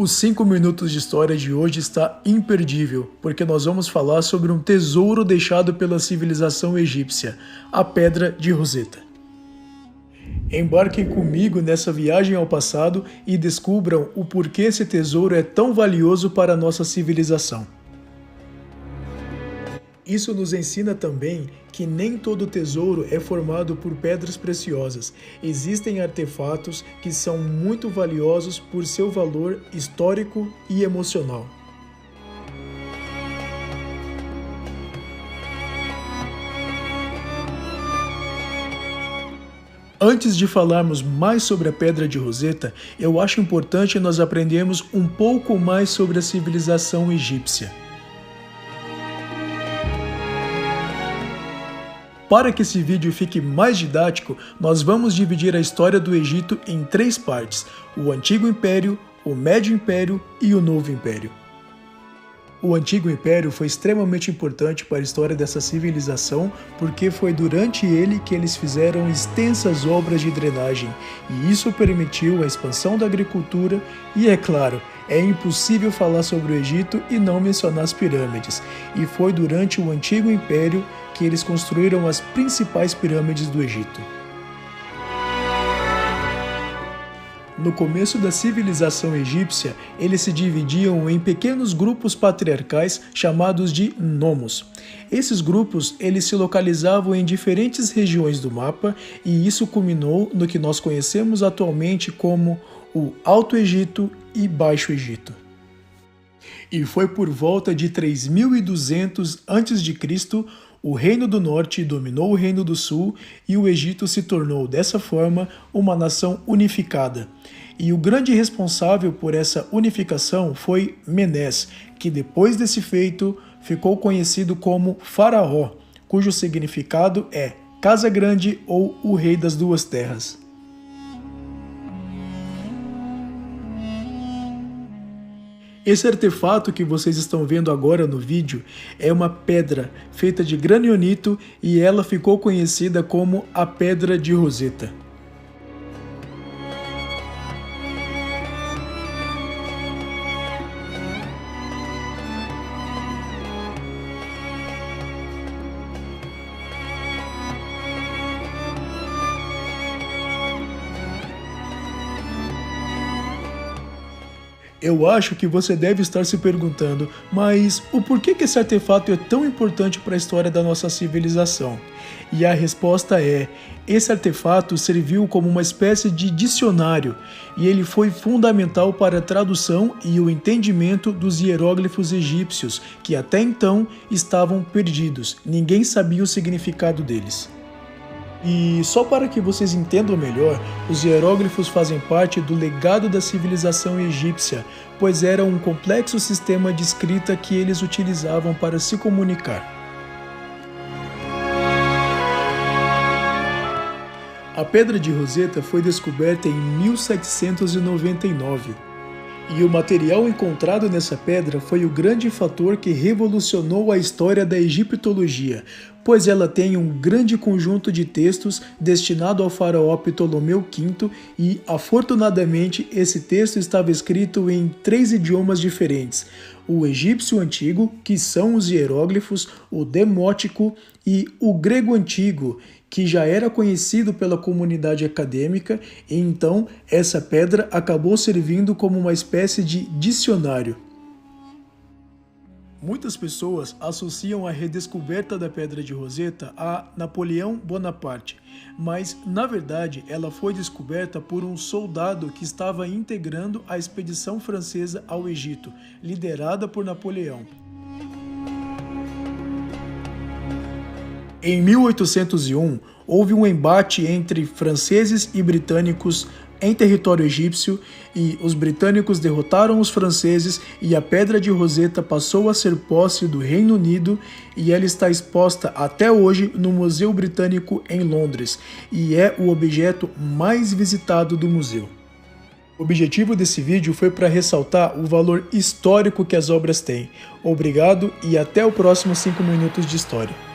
Os 5 minutos de história de hoje está imperdível, porque nós vamos falar sobre um tesouro deixado pela civilização egípcia, a Pedra de Roseta. Embarquem comigo nessa viagem ao passado e descubram o porquê esse tesouro é tão valioso para a nossa civilização. Isso nos ensina também que nem todo tesouro é formado por pedras preciosas. Existem artefatos que são muito valiosos por seu valor histórico e emocional. Antes de falarmos mais sobre a Pedra de Roseta, eu acho importante nós aprendermos um pouco mais sobre a civilização egípcia. Para que esse vídeo fique mais didático, nós vamos dividir a história do Egito em 3 partes: o Antigo Império, o Médio Império e o Novo Império. O Antigo Império foi extremamente importante para a história dessa civilização porque foi durante ele que eles fizeram extensas obras de drenagem e isso permitiu a expansão da agricultura e, é claro, é impossível falar sobre o Egito e não mencionar as pirâmides. E foi durante o Antigo Império que eles construíram as principais pirâmides do Egito. No começo da civilização egípcia, eles se dividiam em pequenos grupos patriarcais chamados de nomos. Esses grupos eles se localizavam em diferentes regiões do mapa e isso culminou no que nós conhecemos atualmente como o Alto Egito e Baixo Egito. E foi por volta de 3200 a.C., o Reino do Norte dominou o Reino do Sul e o Egito se tornou, dessa forma, uma nação unificada. E o grande responsável por essa unificação foi Menés, que depois desse feito ficou conhecido como Faraó, cujo significado é Casa Grande ou o Rei das Duas Terras. Esse artefato que vocês estão vendo agora no vídeo é uma pedra feita de granionito e ela ficou conhecida como a Pedra de Roseta. Eu acho que você deve estar se perguntando, mas o porquê que esse artefato é tão importante para a história da nossa civilização? E a resposta é: esse artefato serviu como uma espécie de dicionário e ele foi fundamental para a tradução e o entendimento dos hieróglifos egípcios, que até então estavam perdidos, ninguém sabia o significado deles. E só para que vocês entendam melhor, os hieróglifos fazem parte do legado da civilização egípcia, pois era um complexo sistema de escrita que eles utilizavam para se comunicar. A Pedra de Roseta foi descoberta em 1799. E o material encontrado nessa pedra foi o grande fator que revolucionou a história da egiptologia, pois ela tem um grande conjunto de textos destinado ao faraó Ptolomeu V e, afortunadamente, esse texto estava escrito em 3 idiomas diferentes: o egípcio antigo, que são os hieróglifos, o demótico e o grego antigo, que já era conhecido pela comunidade acadêmica, e então essa pedra acabou servindo como uma espécie de dicionário. Muitas pessoas associam a redescoberta da Pedra de Roseta a Napoleão Bonaparte, mas na verdade ela foi descoberta por um soldado que estava integrando a expedição francesa ao Egito, liderada por Napoleão. Em 1801, houve um embate entre franceses e britânicos em território egípcio e os britânicos derrotaram os franceses e a Pedra de Roseta passou a ser posse do Reino Unido e ela está exposta até hoje no Museu Britânico em Londres e é o objeto mais visitado do museu. O objetivo desse vídeo foi para ressaltar o valor histórico que as obras têm. Obrigado e até o próximo 5 minutos de história.